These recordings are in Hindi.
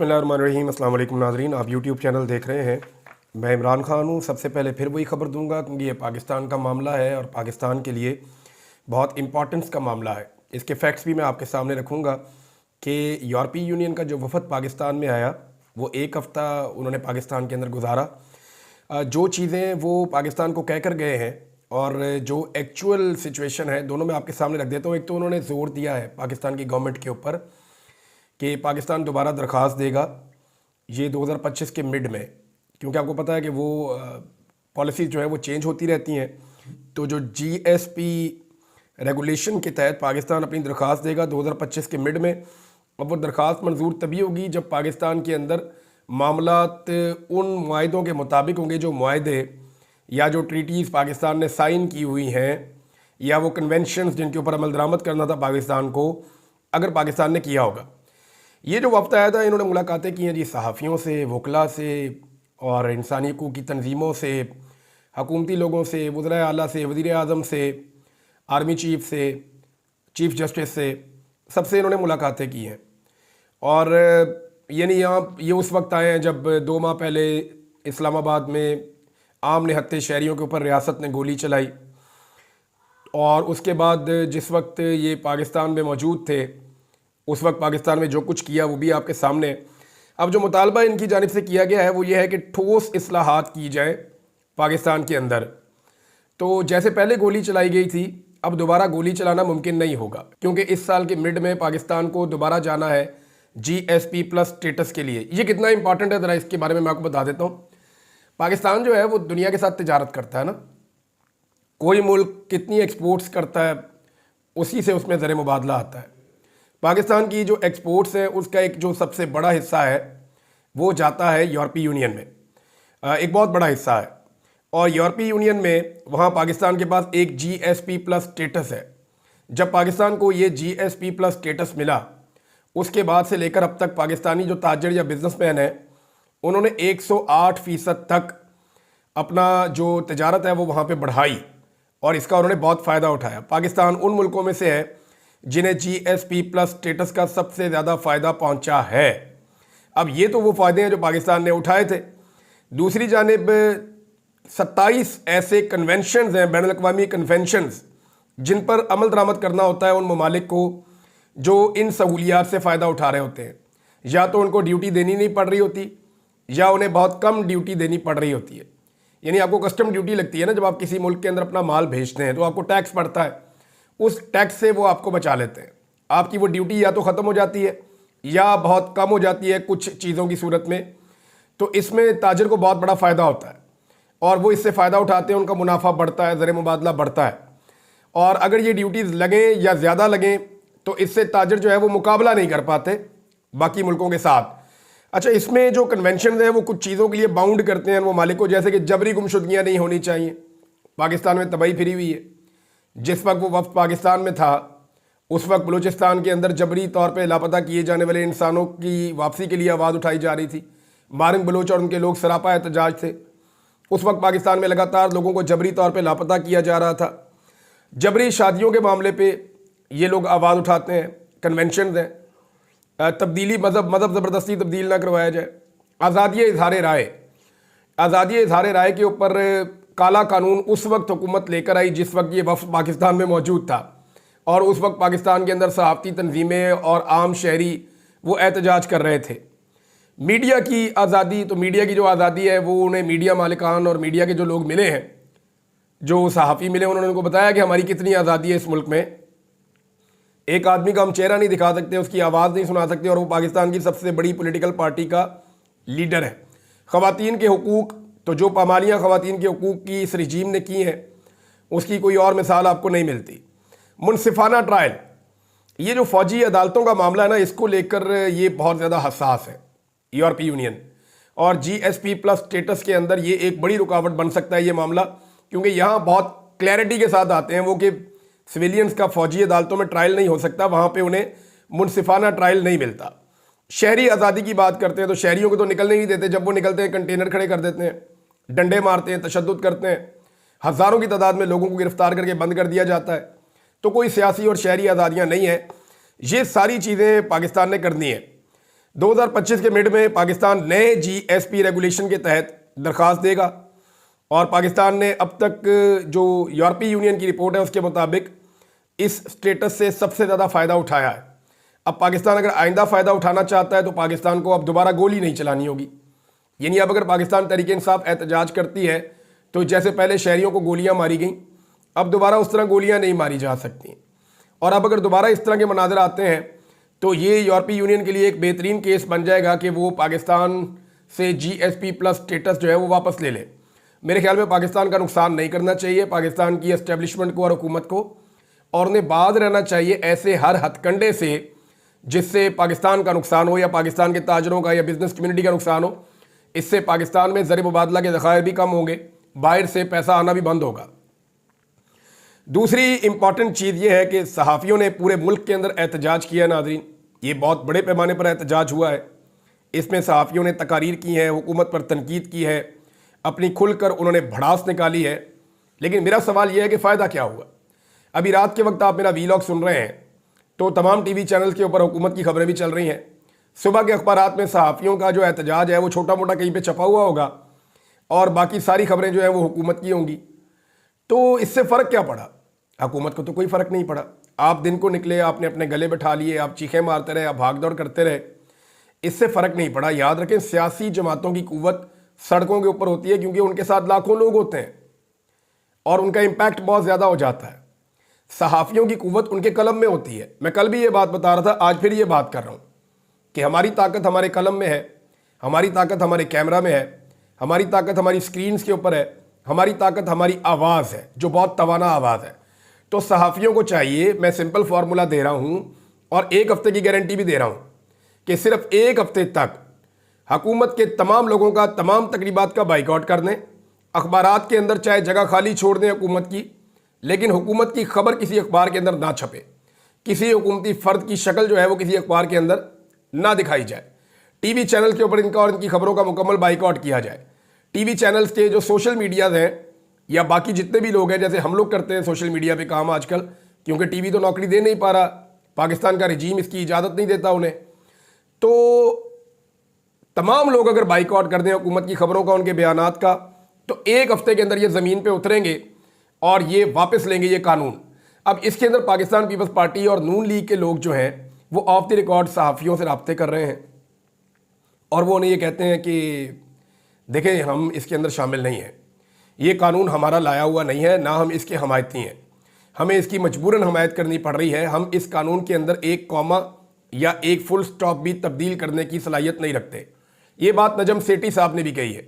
बिस्मिल्लाहिर्रहमानिर्रहीम। अस्सलाम वालेकुम नाज़रीन, आप यूट्यूब चैनल देख रहे हैं। मैं इमरान ख़ान हूँ। सबसे पहले फिर वही ख़बर दूंगा क्योंकि ये पाकिस्तान का मामला है और पाकिस्तान के लिए बहुत इम्पॉर्टेंस का मामला है। इसके फैक्ट्स भी मैं आपके सामने रखूँगा कि यूरोपीय यूनियन का जो वफ़द पाकिस्तान में आया वो एक हफ़्ता उन्होंने पाकिस्तान के अंदर गुजारा। जो चीज़ें वो पाकिस्तान को कह कर गए हैं और जो एक्चुअल सिचुएशन है दोनों मैं आपके सामने रख देता हूँ। एक तो उन्होंने ज़ोर दिया है पाकिस्तान की गवर्नमेंट के ऊपर कि पाकिस्तान दोबारा दरख्वास्त देगा ये 2025 के मिड में, क्योंकि आपको पता है कि वो पॉलिसी जो है वो चेंज होती रहती हैं। तो जो जीएसपी रेगुलेशन के तहत पाकिस्तान अपनी दरख्वास्त देगा 2025 के मिड में। अब वो दरख्वास्त मंजूर तभी होगी जब पाकिस्तान के अंदर मामलात उन मुआहदों के मुताबिक होंगे, जो मुआहदे या जो ट्रीटीज़ पाकिस्तान ने साइन की हुई हैं या वो कन्वेंशंस जिनके ऊपर अमल दरामद करना था पाकिस्तान को, अगर पाकिस्तान ने किया होगा। ये जो वक्त आया था इन्होंने मुलाकातें की हैं जी सहाफ़ियों से, वकला से और इंसानी हकूक़ की तंजीमों से, हकूमती लोगों से, वज़ीर आला से, वज़ीर आज़म से, आर्मी चीफ से, चीफ जस्टिस से, सबसे इन्होंने मुलाकातें की हैं। और ये नहीं यहाँ ये उस वक्त आए हैं जब 2 माह पहले इस्लामाबाद में आम निहत्थे शहरियों के ऊपर रियासत ने गोली चलाई, और उसके बाद जिस वक्त ये पाकिस्तान में मौजूद थे उस वक्त पाकिस्तान में जो कुछ किया वो भी आपके सामने है। अब जो मुतालबा इनकी जानिब से किया गया है वो ये है कि ठोस इस्लाहात की जाए पाकिस्तान के अंदर। तो जैसे पहले गोली चलाई गई थी अब दोबारा गोली चलाना मुमकिन नहीं होगा, क्योंकि इस साल के मिड में पाकिस्तान को दोबारा जाना है GSP+ स्टेटस के लिए। ये कितना इंपॉर्टेंट है ज़रा इसके बारे में मैं आपको बता देता हूँ। पाकिस्तान जो है वो दुनिया के साथ तिजारत करता है ना, कोई मुल्क कितनी एक्सपोर्ट्स करता है उसी से उसमें ज़र मुबादला आता है। पाकिस्तान की जो एक्सपोर्ट्स है उसका एक जो सबसे बड़ा हिस्सा है वो जाता है यूरोपीय यूनियन में, एक बहुत बड़ा हिस्सा है। और यूरोपीय यूनियन में वहाँ पाकिस्तान के पास एक GSP+ स्टेटस है। जब पाकिस्तान को ये GSP+ स्टेटस मिला उसके बाद से लेकर अब तक पाकिस्तानी जो ताजर या बिजनेसमैन है उन्होंने 108% तक अपना जो तजारत है वो वहाँ पे बढ़ाई और इसका उन्होंने बहुत फ़ायदा उठाया। पाकिस्तान उन मुल्कों में से है जिन्हें GSP+ स्टेटस का सबसे ज़्यादा फ़ायदा पहुँचा है। अब ये तो वो फ़ायदे हैं जो पाकिस्तान ने उठाए थे। दूसरी जानिब 27 ऐसे कन्वेंशंस हैं, बैनुल अक़वामी कन्वेंशंस, जिन पर अमल दरामद करना होता है उन ममालिक को जो इन सहूलियात से फ़ायदा उठा रहे होते हैं। या तो उनको ड्यूटी देनी नहीं पड़ रही होती या उन्हें बहुत कम ड्यूटी देनी पड़ रही होती है। यानी आपको कस्टम ड्यूटी लगती है ना, जब आप किसी मुल्क के अंदर अपना माल भेजते हैं तो आपको टैक्स पड़ता है, उस टैक्स से वो आपको बचा लेते हैं। आपकी वो ड्यूटी या तो ख़त्म हो जाती है या बहुत कम हो जाती है कुछ चीज़ों की सूरत में। तो इसमें ताजर को बहुत बड़ा फ़ायदा होता है और वो इससे फ़ायदा उठाते हैं, उनका मुनाफा बढ़ता है, ज़र मुबादला बढ़ता है। और अगर ये ड्यूटीज़ लगें या ज़्यादा लगें तो इससे ताजर जो है वो मुकाबला नहीं कर पाते बाकी मुल्कों के साथ। अच्छा, इसमें जो कन्वेंशन है वो कुछ चीज़ों के लिए बाउंड करते हैं वो मालिक को, जैसे कि जबरी गुमशुदगियाँ नहीं होनी चाहिए। पाकिस्तान में तबाही फिरी हुई है। जिस वक्त वो वफ़द पाकिस्तान में था उस वक्त बलूचिस्तान के अंदर जबरी तौर पे लापता किए जाने वाले इंसानों की वापसी के लिए आवाज़ उठाई जा रही थी। मारिंग बलूच और उनके लोग सरापा एहतजाज थे। उस वक्त पाकिस्तान में लगातार लोगों को जबरी तौर पे लापता किया जा रहा था। जबरी शादियों के मामले पे ये लोग आवाज़ उठाते हैं, कन्वेंशन हैं। तब्दीली मज़हब ज़बरदस्ती तब्दील ना करवाया जाए। आज़ादी इज़हार राय, आज़ादी इज़हार राय के ऊपर काला कानून उस वक्त हुकूमत लेकर आई जिस वक्त ये वफ़द पाकिस्तान में मौजूद था, और उस वक्त पाकिस्तान के अंदर सहाफ़ती तंजीमें और आम शहरी वो एहतजाज कर रहे थे। मीडिया की आज़ादी, तो मीडिया की जो आज़ादी है वो उन्हें मीडिया मालिकान और मीडिया के जो लोग मिले हैं, जो सहाफ़ी मिले, उन्होंने उनको बताया कि हमारी कितनी आज़ादी है इस मुल्क में। एक आदमी का हम चेहरा नहीं दिखा सकते, उसकी आवाज़ नहीं सुना सकते, और वो पाकिस्तान की सबसे बड़ी पॉलिटिकल पार्टी का लीडर है। ख़वातीन के हुकूक़, तो जो पामालियाँ ख़वातीन के हुकूक़ की इस रजीम ने की हैं उसकी कोई और मिसाल आपको नहीं मिलती। मुनसिफाना ट्रायल, ये जो फ़ौजी अदालतों का मामला है ना, इसको लेकर ये बहुत ज़्यादा हसास है यूरोपीय यूनियन। और GSP+ स्टेटस के अंदर ये एक बड़ी रुकावट बन सकता है ये मामला, क्योंकि यहाँ बहुत क्लैरिटी के साथ आते हैं वो कि सिविलियंस का फ़ौजी अदालतों में ट्रायल नहीं हो सकता, वहाँ पे उन्हें मुनसिफाना ट्रायल नहीं मिलता। शहरी आज़ादी की बात करते हैं तो शहरियों को तो निकलने नहीं देते, जब वो निकलते हैं कंटेनर खड़े कर देते हैं, डंडे मारते हैं, तशद्दुद करते हैं, हज़ारों की तादाद में लोगों को गिरफ्तार करके बंद कर दिया जाता है। तो कोई सियासी और शहरी आज़ादियाँ नहीं हैं। ये सारी चीज़ें पाकिस्तान ने करनी है। 2025 के मिड में पाकिस्तान नए जीएसपी रेगुलेशन के तहत दरखास्त देगा और पाकिस्तान ने अब तक जो यूरोपीय यूनियन की रिपोर्ट है उसके मुताबिक इस स्टेटस से सबसे ज़्यादा फ़ायदा उठाया है। अब पाकिस्तान अगर आइंदा फ़ायदा उठाना चाहता है तो पाकिस्तान को अब दोबारा गोली नहीं चलानी होगी। यानी अब अगर पाकिस्तान तहरीक इंसाफ एहतजाज करती है तो जैसे पहले शहरियों को गोलियां मारी गई, अब दोबारा उस तरह गोलियां नहीं मारी जा सकती। और अब अगर दोबारा इस तरह के मनाजर आते हैं तो ये यूरोपीय यूनियन के लिए एक बेहतरीन केस बन जाएगा कि वो पाकिस्तान से GSP प्लस स्टेटस जो है वो वापस ले ले। मेरे ख्याल में पाकिस्तान का नुकसान नहीं करना चाहिए, पाकिस्तान की एस्टेब्लिशमेंट को और हुकूमत को, और उन्हें बाज रहना चाहिए ऐसे हर हथकंडे से जिससे पाकिस्तान का नुकसान हो या पाकिस्तान के ताजरों का या बिजनेस कम्युनिटी का नुकसान हो। इससे पाकिस्तान में ज़र मुबादला के ज़खायर भी कम होंगे, बाहर से पैसा आना भी बंद होगा। दूसरी इंपॉर्टेंट चीज़ ये है कि सहाफ़ियों ने पूरे मुल्क के अंदर एहतजाज किया। नाज़रीन, ये बहुत बड़े पैमाने पर एहतजाज हुआ है। इसमें सहाफ़ियों ने तकारीर की है, हुकूमत पर तनकीद की है, अपनी खुलकर उन्होंने भड़ास निकाली है। लेकिन मेरा सवाल यह है कि फ़ायदा क्या हुआ। अभी रात के वक्त आप मेरा वीलॉग सुन रहे हैं तो तमाम टीवी चैनल के ऊपर हुकूमत की खबरें भी चल रही हैं। सुबह के अखबारात में सहाफ़ियों का जो एहतजाज है वो छोटा मोटा कहीं पे छपा हुआ होगा और बाकी सारी खबरें जो हैं वो हुकूमत की होंगी। तो इससे फ़र्क क्या पड़ा? हुकूमत को तो कोई फ़र्क नहीं पड़ा। आप दिन को निकले, आपने अपने गले बैठा लिए, आप चीखें मारते रहे, आप भाग दौड़ करते रहे, इससे फ़र्क नहीं पड़ा। याद रखें, सियासी जमातों की कुव्वत सड़कों के ऊपर होती है क्योंकि उनके साथ लाखों लोग होते हैं और उनका इम्पैक्ट बहुत ज़्यादा हो जाता है। सहाफ़ियों की कुव्वत उनके कलम में होती है। मैं कल भी ये बात बता रहा था, आज फिर ये बात कर रहा हूँ कि हमारी ताकत हमारे कलम में है, हमारी ताकत हमारे कैमरा में है, हमारी ताकत हमारी स्क्रीन्स के ऊपर है, हमारी ताकत हमारी आवाज़ है जो बहुत तवाना आवाज़ है। तो सहाफ़ियों को चाहिए, मैं सिंपल फार्मूला दे रहा हूँ और एक हफ्ते की गारंटी भी दे रहा हूँ कि सिर्फ एक हफ्ते तक हुकूमत के तमाम लोगों का तमाम तकरीबात का बाइकआउट कर दें। अखबारात के अंदर चाहे जगह खाली छोड़ दें हुकूमत की, लेकिन हुकूमत की खबर किसी अखबार के अंदर ना छपे, किसी हुकूमती फ़र्द की शक्ल जो है वो किसी अखबार के अंदर ना दिखाई जाए। टीवी चैनल के ऊपर इनका और इनकी खबरों का मुकम्मल बाइकआउट किया जाए। टीवी चैनल्स के जो सोशल मीडियाज़ हैं या बाकी जितने भी लोग हैं, जैसे हम लोग करते हैं सोशल मीडिया पे काम आजकल, क्योंकि टीवी तो नौकरी दे नहीं पा रहा, पाकिस्तान का रजीम इसकी इजाज़त नहीं देता उन्हें, तो तमाम लोग अगर बाइकआउट कर दें हुकूमत की खबरों का, उनके बयानात का, तो एक हफ्ते के अंदर ये ज़मीन पे उतरेंगे और ये वापस लेंगे ये कानून। अब इसके अंदर पाकिस्तान पीपल्स पार्टी और नून लीग के लोग जो हैं वो ऑफ द रिकॉर्ड सहाफ़ियों से रब्ते कर रहे हैं और वो उन्हें ये कहते हैं कि देखें, हम इसके अंदर शामिल नहीं हैं, ये कानून हमारा लाया हुआ नहीं है, ना हम इसके हमायती हैं, हमें इसकी मजबूरन हमायत करनी पड़ रही है। हम इस कानून के अंदर एक कॉमा या एक फुल स्टॉप भी तब्दील करने की सलाहियत नहीं रखते। ये बात नजम सेठी साहब ने भी कही है,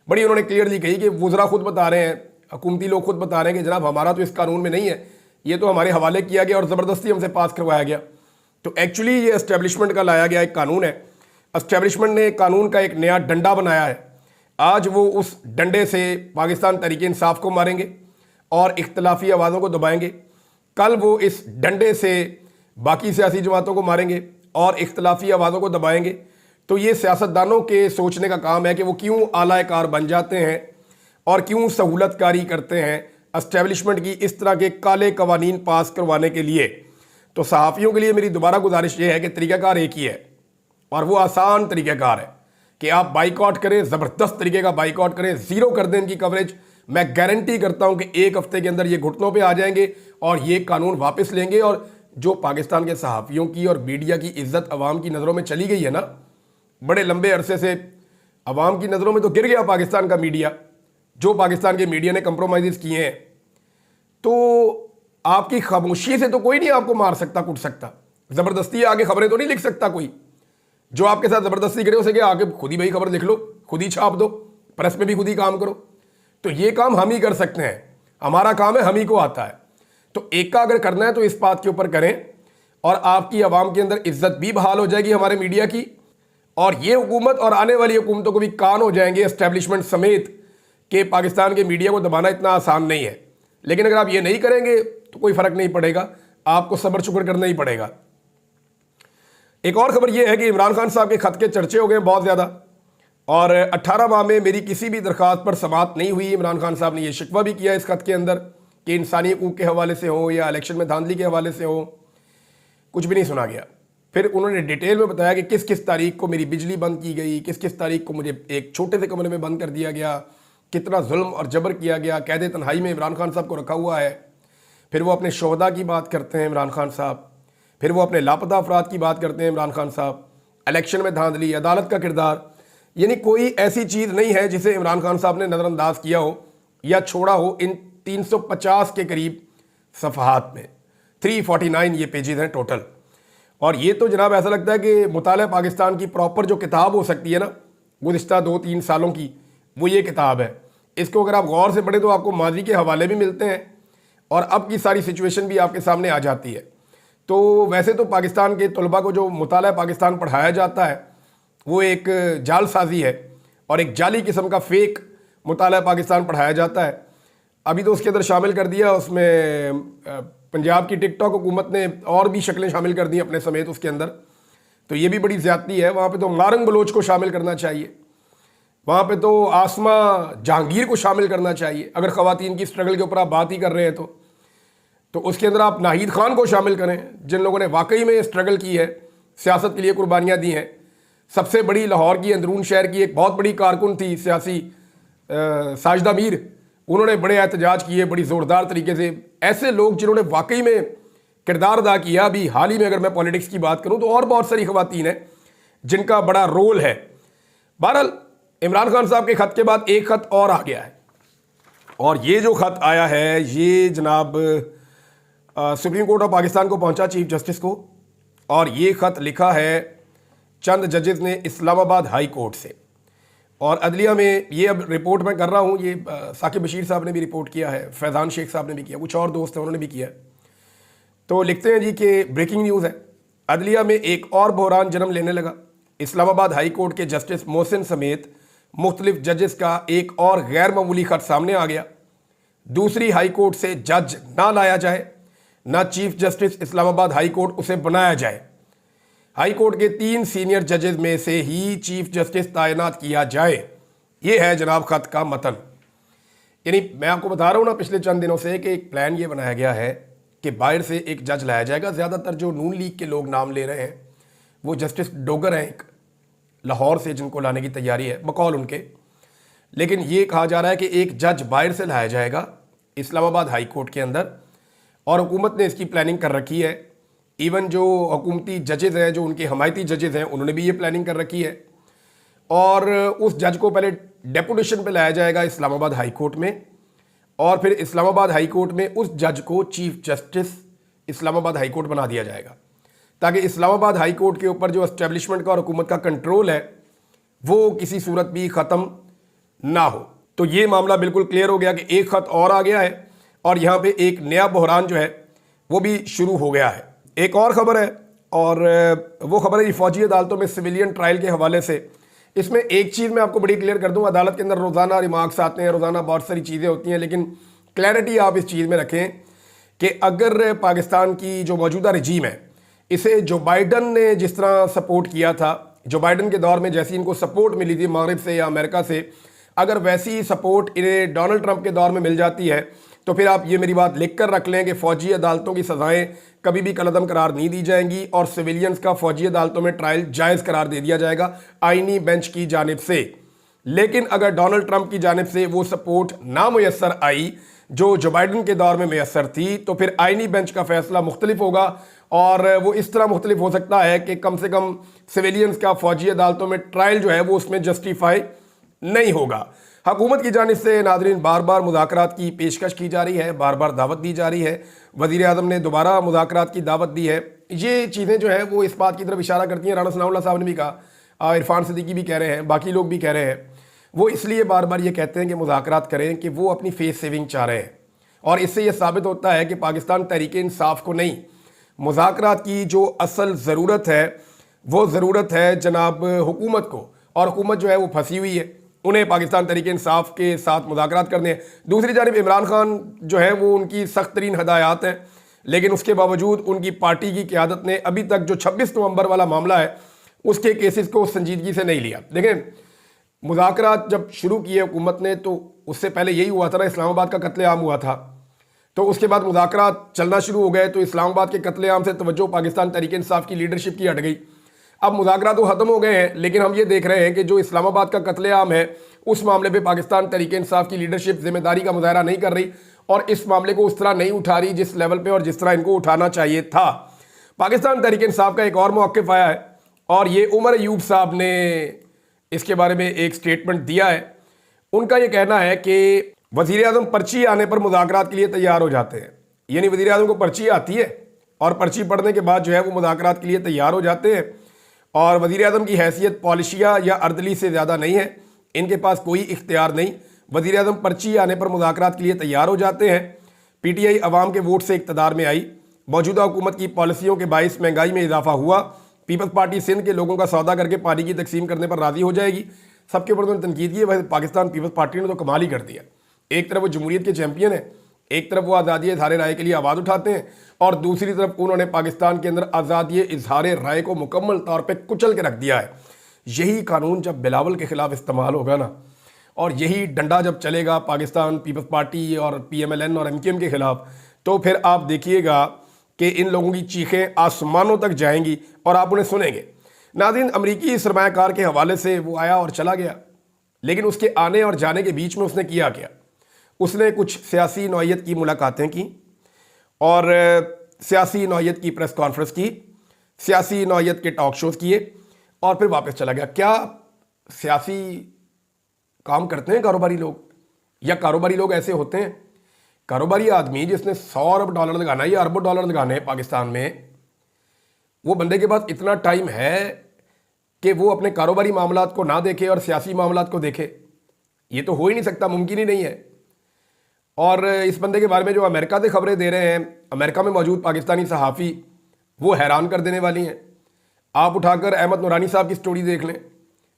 बड़ी उन्होंने क्लियरली कही कि वुज़रा खुद बता रहे हैं, हुकूमती लोग खुद बता रहे हैं कि जनाब हमारा तो इस कानून में नहीं है, ये तो हमारे हवाले किया गया और ज़बरदस्ती हमसे पास करवाया गया। तो एक्चुअली ये एस्टेब्लिशमेंट का लाया गया एक कानून है। एस्टेब्लिशमेंट ने कानून का एक नया डंडा बनाया है। आज वो उस डंडे से पाकिस्तान तहरीक इंसाफ को मारेंगे और इख्तलाफी आवाज़ों को दबाएंगे। कल वो इस डंडे से बाकी सियासी जमातों को मारेंगे और इख्तलाफी आवाज़ों को दबाएंगे। तो ये सियासतदानों के सोचने का काम है कि वो क्यों आला कार बन जाते हैं और क्यों सहूलतकारी करते हैं एस्टेब्लिशमेंट की इस तरह के काले कवानीन पास करवाने के लिए। तो सहाफ़ियों के लिए मेरी दोबारा गुजारिश ये है कि तरीक़ाकार एक ही है और वो आसान तरीक़ाकार है कि आप बाइकआउट करें, ज़बरदस्त तरीके का बाइकआउट करें, ज़ीरो कर दें इनकी कवरेज। मैं गारंटी करता हूं कि एक हफ्ते के अंदर ये घुटनों पे आ जाएंगे और ये कानून वापस लेंगे। और जो पाकिस्तान के सहाफ़ियों की और मीडिया की इज्जत अवाम की नज़रों में चली गई है ना, बड़े लंबे अरसे से अवाम की नज़रों में तो गिर गया पाकिस्तान का मीडिया, जो पाकिस्तान के मीडिया ने कंप्रोमाइज़ किए हैं। तो आपकी खामोशी से तो कोई नहीं आपको मार सकता, कुट सकता, ज़बरदस्ती आगे खबरें तो नहीं लिख सकता कोई। जो आपके साथ ज़बरदस्ती करे उसे क्या आगे खुद ही भाई खबर लिख लो, खुद ही छाप दो, प्रेस में भी खुद ही काम करो। तो ये काम हम ही कर सकते हैं, हमारा काम है, हम ही को आता है। तो एक का अगर करना है तो इस बात के ऊपर करें और आपकी आवाम के अंदर इज्जत भी बहाल हो जाएगी हमारे मीडिया की, और ये हुकूमत और आने वाली हुकूमतों को भी कान हो जाएंगे एस्टेब्लिशमेंट समेत कि पाकिस्तान के मीडिया को दबाना इतना आसान नहीं है। लेकिन अगर आप ये नहीं करेंगे तो कोई फ़र्क नहीं पड़ेगा, आपको सब्र शुक्र करना ही पड़ेगा। एक और ख़बर यह है कि इमरान खान साहब के ख़त के चर्चे हो गए बहुत ज़्यादा, और 18 माह में मेरी किसी भी दरख्वास्त पर समाअत नहीं हुई। इमरान खान साहब ने यह शिकवा भी किया इस ख़त के अंदर कि इंसानी हकूक़ के हवाले से हो या इलेक्शन में धांधली के हवाले से हो, कुछ भी नहीं सुना गया। फिर उन्होंने डिटेल में बताया कि किस किस तारीख को मेरी बिजली बंद की गई, किस किस तारीख को मुझे एक छोटे से कमरे में बंद कर दिया गया, कितना जुल्म और जबर किया गया, कैद तन्हाई में इमरान खान साहब को रखा हुआ है। फिर वो अपने शोहदा की बात करते हैं इमरान खान साहब, फिर वो अपने लापता अफराद की बात करते हैं इमरान खान साहब, इलेक्शन में धांधली, अदालत का किरदार, यानी कोई ऐसी चीज़ नहीं है जिसे इमरान खान साहब ने नज़रअंदाज किया हो या छोड़ा हो इन 350 के करीब सफ़हात में। 349 ये पेजेस हैं टोटल। और ये तो जनाब ऐसा लगता है कि मुताला पाकिस्तान की प्रॉपर जो किताब हो सकती है ना गुज़िश्ता 2-3 सालों की, वो ये किताब है। इसको अगर आप गौर से पढ़ें तो आपको माजी के हवाले भी मिलते हैं और अब की सारी सिचुएशन भी आपके सामने आ जाती है। तो वैसे तो पाकिस्तान के तलबा को जो मुताला पाकिस्तान पढ़ाया जाता है वो एक जालसाजी है और एक जाली किस्म का फेक मुताला पाकिस्तान पढ़ाया जाता है। अभी तो उसके अंदर शामिल कर दिया, उसमें पंजाब की टिकटॉक हुकूमत ने और भी शक्लें शामिल कर दी अपने समेत उसके अंदर। तो ये भी बड़ी ज़्यादती है। वहाँ पे तो मारंग बलोच को शामिल करना चाहिए, वहाँ पे तो आसमा जहांगीर को शामिल करना चाहिए। अगर ख़वातीन की स्ट्रगल के ऊपर आप बात ही कर रहे हैं तो उसके अंदर आप नाहिद खान को शामिल करें, जिन लोगों ने वाकई में स्ट्रगल की है, सियासत के लिए कुर्बानियाँ दी हैं। सबसे बड़ी लाहौर की अंदरून शहर की एक बहुत बड़ी कारकुन थी सियासी साजिदा मीर, उन्होंने बड़े एहतजाज किए बड़ी ज़ोरदार तरीके से। ऐसे लोग जिन्होंने वाकई में किरदार अदा किया। अभी हाल ही में अगर मैं पॉलिटिक्स की बात करूं तो और बहुत सारी ख़वातीन हैं जिनका बड़ा रोल है। बहरहाल इमरान खान साहब के ख़त के बाद एक ख़त और आ गया है और ये जो ख़त आया है ये जनाब सुप्रीम कोर्ट ऑफ पाकिस्तान को पहुंचा, चीफ जस्टिस को। और ये ख़त लिखा है चंद जजेस ने इस्लामाबाद हाई कोर्ट से। और अदलिया में ये अब रिपोर्ट मैं कर रहा हूँ, ये साकिब बशीर साहब ने भी रिपोर्ट किया है, फैज़ान शेख साहब ने भी किया, कुछ और दोस्त हैं उन्होंने भी किया। तो लिखते हैं जी कि ब्रेकिंग न्यूज़ है, अदलिया में एक और बहरान जन्म लेने लगा। इस्लामाबाद हाई कोर्ट के जस्टिस मोहसिन समेत मुख्तलिफ जजेस का एक और गैर मामूली ख़त सामने आ गया। दूसरी हाई कोर्ट से जज ना लाया जाए, ना chief justice Islamabad high court उसे बनाया जाए। हाई कोर्ट के 3 सीनियर जजेस में से ही चीफ जस्टिस तैनात किया जाए। ये है जनाब ख़त का मतन। यानी मैं आपको बता रहा हूँ ना पिछले चंद दिनों से कि एक प्लान ये बनाया गया है कि बाहर से एक जज लाया जाएगा। ज़्यादातर जो नून लीग के लोग नाम ले रहे हैं वो जस्टिस डोगर हैं एक लाहौर से, जिनको लाने की तैयारी है बकौल उनके। लेकिन ये कहा जा रहा है कि एक जज बाहर से लाया जाएगा इस्लामाबाद हाई कोर्ट के अंदर और हुकूमत ने इसकी प्लानिंग कर रखी है। इवन जो हुकूमती जजेज़ हैं, जो उनके हमायती जजेज़ हैं, उन्होंने भी ये प्लानिंग कर रखी है। और उस जज को पहले डेपुटेशन पे लाया जाएगा इस्लामाबाद हाई कोर्ट में और फिर इस्लामाबाद हाई कोर्ट में उस जज को chief justice Islamabad high court बना दिया जाएगा, ताकि इस्लामाबाद हाई कोर्ट के ऊपर जो एस्टेब्लिशमेंट का और हुकूमत का कंट्रोल है वो किसी सूरत भी ख़त्म ना हो। तो ये मामला बिल्कुल क्लियर हो गया कि एक ख़त और आ गया है और यहाँ पे एक नया बहरान जो है वो भी शुरू हो गया है। एक और ख़बर है और वो ख़बर है फ़ौजी अदालतों में सिविलियन ट्रायल के हवाले से। इसमें एक चीज़ मैं आपको बड़ी क्लियर कर दूँ, अदालत के अंदर रोज़ाना रिमार्क्स आते हैं, रोज़ाना बहुत सारी चीज़ें होती हैं, लेकिन क्लैरिटी आप इस चीज़ में रखें कि अगर पाकिस्तान की जो मौजूदा रजीम है इसे जो बाइडन ने जिस तरह सपोर्ट किया था, जो बाइडन के दौर में जैसी इनको सपोर्ट मिली थी मगरिब से या अमेरिका से, अगर वैसी सपोर्ट इन्हें डोनाल्ड ट्रंप के दौर में मिल जाती है तो फिर आप ये मेरी बात लिख कर रख लें कि फ़ौजी अदालतों की सज़ाएँ कभी भी कलअदम करार नहीं दी जाएंगी और सिविलियंस का फ़ौजी अदालतों में ट्रायल जायज़ करार दे दिया जाएगा आइनी बेंच की जानिब से। लेकिन अगर डोनाल्ड ट्रंप की जानिब से वो सपोर्ट ना मुयस्सर आई जो बाइडन के दौर में मुयस्सर थी, तो फिर आइनी बेंच का फैसला मुख्तलिफ होगा और वो इस तरह मुख्तलिफ हो सकता है कि कम से कम सिविलियंस का फ़ौजी अदालतों में ट्रायल जो है वो उसमें जस्टिफाई नहीं होगा। हुकूमत की जानिब से नाज़रीन बार बार मुज़ाकरात की पेशकश की जा रही है, बार बार दावत दी जा रही है। वज़ीर आज़म ने दोबारा मुज़ाकरात की दावत दी है। ये चीज़ें जो है वो इस बात की तरफ इशारा करती हैं, राना सनाउल्लाह साहब ने भी कहा, इरफान सिद्दीकी भी कह रहे हैं, बाकी लोग भी कह रहे हैं, वो इसलिए बार बार ये कहते हैं कि मुज़ाकरात करें कि वो अपनी फेस सेविंग चाह रहे हैं। और इससे ये साबित होता है कि पाकिस्तान तहरीक इंसाफ को नहीं, मुज़ाकरात की जो असल ज़रूरत है वो ज़रूरत है जनाब हुकूमत को, और हुकूमत जो है वो फंसी हुई है, उन्हें पाकिस्तान तहरीक इंसाफ के साथ मुज़ाकरात करने हैं। दूसरी जानिब इमरान खान जो है वो उनकी सख्त तरीन हदायत हैं, लेकिन उसके बावजूद उनकी पार्टी की क़यादत ने अभी तक जो 26 नवंबर वाला मामला है उसके केसेस को संजीदगी से नहीं लिया। देखें, मुज़ाकरात जब शुरू किए हुकूमत ने तो उससे पहले यही हुआ था ना, इस्लामाबाद का कत्लेआम हुआ था, तो उसके बाद मुज़ाकरात चलना शुरू हो गए। तो इस्लामाबाद के कत्लेआम से तवज्जो पाकिस्तान तहरीक इंसाफ की लीडरशिप की हट गई। अब मुज़ाकरात तो ख़त्म हो गए हैं, लेकिन हम ये देख रहे हैं कि जो इस्लामाबाद का कत्लेआम है उस मामले पे पाकिस्तान तहरीक इंसाफ की लीडरशिप जिम्मेदारी का मुजाहरा नहीं कर रही और इस मामले को उस तरह नहीं उठा रही जिस लेवल पे और जिस तरह इनको उठाना चाहिए था। पाकिस्तान तहरीक इंसाफ का एक और मौक़िफ़ आया है और ये उमर अयूब साहब ने इसके बारे में एक स्टेटमेंट दिया है। उनका ये कहना है कि वज़ीर-ए-आज़म पर्ची आने पर मुज़ाकरात के लिए तैयार हो जाते हैं, यानी वज़ीर-ए-आज़म को पर्ची आती है और पर्ची पढ़ने के बाद जो है वो मुज़ाकरात के लिए तैयार हो जाते हैं। और वज़ीर-ए-आज़म की हैसियत पॉलिशिया या अर्दली से ज़्यादा नहीं है, इनके पास कोई इख्तियार नहीं। वज़ीर-ए-आज़म पर्ची आने पर मुज़ाकरात के लिए तैयार हो जाते हैं। PTI अवाम के वोट से इक़्तिदार में आई, मौजूदा हुकूमत की पॉलिसियों के बाइस महंगाई में इजाफा हुआ। पीपल्स पार्टी सिंध के लोगों का सौदा करके पानी की तकसीम करने पर राज़ी हो जाएगी। सबके ऊपर उन्होंने तनकीद की है। वैसे पाकिस्तान पीपल्स पार्टी ने तो कमाल ही कर दिया। एक तरफ वो जमहूरियत के चैंपियन है, एक तरफ वो आज़ादी इज़हार राय के लिए आवाज़ उठाते हैं और दूसरी तरफ उन्होंने पाकिस्तान के अंदर आज़ादी इज़हार राय को मुकम्मल तौर पे कुचल के रख दिया है। यही कानून जब बिलावल के ख़िलाफ़ इस्तेमाल होगा ना, और यही डंडा जब चलेगा पाकिस्तान पीपल्स पार्टी और PMLN और MKM के ख़िलाफ़, तो फिर आप देखिएगा कि इन लोगों की चीखें आसमानों तक जाएंगी और आप उन्हें सुनेंगे। नाज़रीन, अमरीकी सरमायाकार के हवाले से वो आया और चला गया, लेकिन उसके आने और जाने के बीच में उसने किया क्या? उसने कुछ सियासी नौइयत की मुलाकातें की और सियासी नौइयत की प्रेस कॉन्फ्रेंस की, सियासी नौइयत के टॉक शोज़ किए और फिर वापस चला गया। क्या सियासी काम करते हैं कारोबारी लोग, या कारोबारी लोग ऐसे होते हैं? कारोबारी आदमी जिसने 100 अरब डॉलर लगाना है या अरबों डॉलर लगाने हैं पाकिस्तान में, वो बंदे के पास इतना टाइम है कि वो अपने कारोबारी मामलात को ना देखे और सियासी मामलात को देखे? ये तो हो ही नहीं सकता, मुमकिन ही नहीं है। और इस बंदे के बारे में जो अमेरिका से खबरें दे रहे हैं, अमेरिका में मौजूद पाकिस्तानी सहाफ़ी, वो हैरान कर देने वाली हैं। आप उठाकर अहमद नूरानी साहब की स्टोरी देख लें,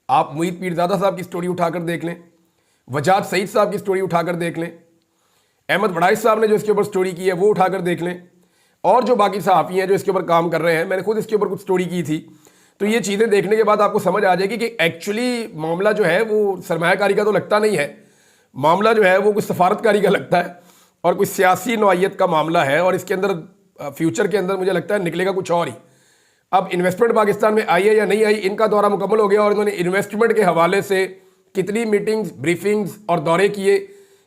आप मुईद पीरज़ादा साहब की स्टोरी उठाकर देख लें, वजाद सईद साहब की स्टोरी उठाकर देख लें, अहमद बड़ाइश साहब ने जो इसके ऊपर स्टोरी की है वो उठाकर देख लें, और जो बाकी सहाफ़ी हैं जो इसके ऊपर काम कर रहे हैं। मैंने खुद इसके ऊपर कुछ स्टोरी की थी। तो ये चीज़ें देखने के बाद आपको समझ आ जाएगी कि एक्चुअली मामला जो है वो सरमायाकारी का तो लगता नहीं है, मामला जो है वो कुछ सफारतकारी का लगता है और कुछ सियासी नौइयत का मामला है। और इसके अंदर फ्यूचर के अंदर मुझे लगता है निकलेगा कुछ और ही। अब इन्वेस्टमेंट पाकिस्तान में आई है या नहीं आई, इनका दौरा मुकम्मल हो गया और इन्होंने इन्वेस्टमेंट के हवाले से कितनी मीटिंग्स, ब्रीफिंग्स और दौरे किए,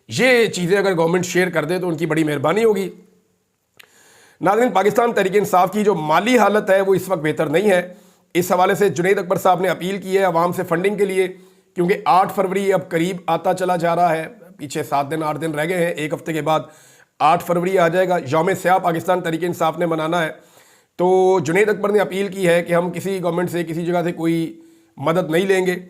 ये चीज़ें अगर गवर्नमेंट शेयर कर दे तो उनकी बड़ी मेहरबानी होगी। नाज़रीन, पाकिस्तान तहरीक इंसाफ की जो माली हालत है वो इस वक्त बेहतर नहीं है। इस हवाले से जुनैद अकबर साहब ने अपील की है अवाम से फंडिंग के लिए, क्योंकि 8 फरवरी अब करीब आता चला जा रहा है। पीछे 7 दिन 8 दिन रह गए हैं, एक हफ्ते के बाद 8 फरवरी आ जाएगा। यौम स्याह पाकिस्तान तहरीक इंसाफ ने मनाना है। तो जुनैद अकबर ने अपील की है कि हम किसी गवर्नमेंट से, किसी जगह से कोई मदद नहीं लेंगे,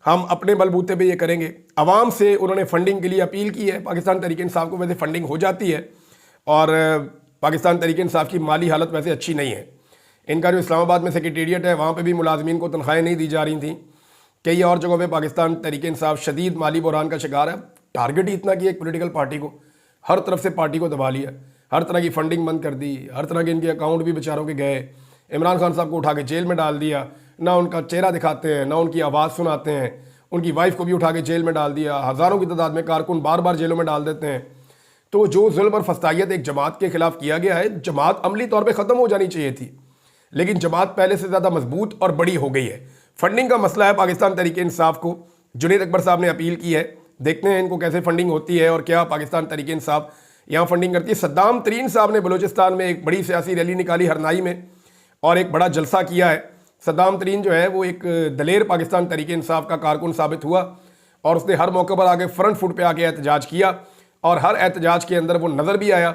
हम अपने बलबूते पे ये करेंगे। अवाम से उन्होंने फंडिंग के लिए अपील की है। पाकिस्तान तहरीक इंसाफ को वैसे फंडिंग हो जाती है और पाकिस्तान तहरीक इंसाफ की माली हालत वैसे अच्छी नहीं है। इनका जो इस्लामाबाद में सेक्रेटेरिएट है वहाँ पे भी मुलाजमीन को तनख्वाहें नहीं दी जा रही थी। कई और जगहों पे पाकिस्तान तहरीक इंसाफ शदीद माली बहरान का शिकार है। टारगेट ही इतना किया एक पॉलिटिकल पार्टी को, हर तरफ से पार्टी को दबा लिया, हर तरह की फंडिंग बंद कर दी, हर तरह के इनके अकाउंट भी बेचारों के गए। इमरान खान साहब को उठा के जेल में डाल दिया, ना उनका चेहरा दिखाते हैं, ना उनकी आवाज़ सुनाते हैं। उनकी वाइफ को भी उठा के जेल में डाल दिया। हज़ारों की तादाद में कारकुन बार बार जेलों में डाल देते हैं। तो जो जुल्म और फस्तायत एक जमात के खिलाफ किया गया है, जमात अमली तौर पे ख़त्म हो जानी चाहिए थी, लेकिन जमात पहले से ज़्यादा मजबूत और बड़ी हो गई है। फंडिंग का मसला है पाकिस्तान तहरीक इंसाफ को। जुनैद अकबर साहब ने अपील की है, देखते हैं इनको कैसे फंडिंग होती है और क्या पाकिस्तान तहरीक इंसाफ यहाँ फंडिंग करती है। सद्दाम तरीन साहब ने बलूचिस्तान में एक बड़ी सियासी रैली निकाली हरनाई में और एक बड़ा जलसा किया है। सद्दाम तरीन जो है वो एक दलेर पाकिस्तान तहरीक इंसाफ का कारकुन साबित हुआ और उसने हर मौके पर आके फ्रंट फुट पे आके एहतजाज किया और हर एहतजाज के अंदर वो नज़र भी आया।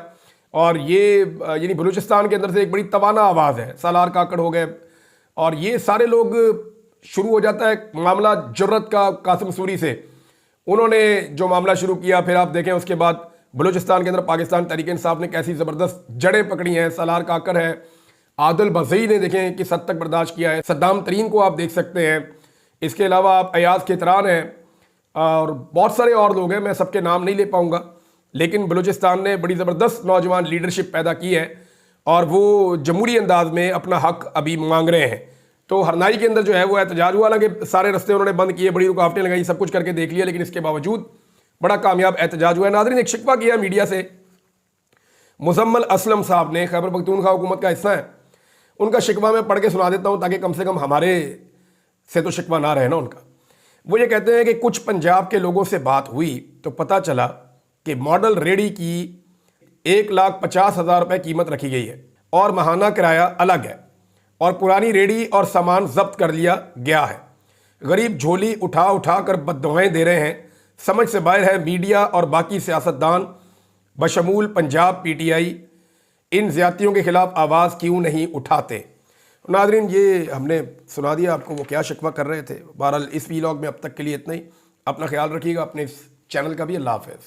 और ये यानी बलूचिस्तान के अंदर से एक बड़ी तवाना आवाज़ है। सालार काकड़ हो गए और ये सारे लोग, शुरू हो जाता है मामला जुर्रत का कासिम सूरी से। उन्होंने जो मामला शुरू किया, फिर आप देखें उसके बाद बलूचिस्तान के अंदर पाकिस्तान तहरीक इंसाफ ने कैसी ज़बरदस्त जड़ें पकड़ी हैं। सालार काकड़ है, आदिल बज़ई ने देखें किस हद तक बर्दाश्त किया है। सद्दाम तरीन को आप देख सकते हैं। इसके अलावा आप अयाज खेतरान हैं और बहुत सारे और लोग हैं, मैं सबके नाम नहीं ले पाऊँगा, लेकिन बलूचिस्तान ने बड़ी ज़बरदस्त नौजवान लीडरशिप पैदा की है और वो जमहूरी अंदाज में अपना हक अभी मांग रहे हैं। तो हरनाई के अंदर जो है वो एहतजाज हुआ, हालांकि सारे रस्ते उन्होंने बंद किए, बड़ी रुकावटें लगाई, सब कुछ करके देख लिया, लेकिन इसके बावजूद बड़ा कामयाब एहतजाज हुआ है। नाज़रीन, एक शिकवा किया मीडिया से मुजम्मल असलम साहब ने, खैबर पख्तूनख्वा हुकूमत का हिस्सा है, उनका शिकवा मैं पढ़ के सुना देता हूँ ताकि कम से कम हमारे से तो शिकवा ना रहे ना उनका। वो ये कहते हैं कि कुछ पंजाब के लोगों से बात हुई तो पता चला कि मॉडल रेडी की 1,50,000 रुपये कीमत रखी गई है और माहाना किराया अलग है और पुरानी रेडी और सामान जब्त कर लिया गया है। गरीब झोली उठा उठा कर बद्दुआएं दे रहे हैं। समझ से बाहर है मीडिया और बाकी सियासतदान बशमूल पंजाब PTI इन ज्यादतियों के खिलाफ आवाज़ क्यों नहीं उठाते। नाज़रीन, ये हमने सुना दिया आपको वो क्या शिकवा कर रहे थे। बहरहाल इस वीलॉग में अब तक के लिए इतना ही। अपना ख्याल रखिएगा, अपने इस चैनल का भी। अल्लाह हाफ़िज़।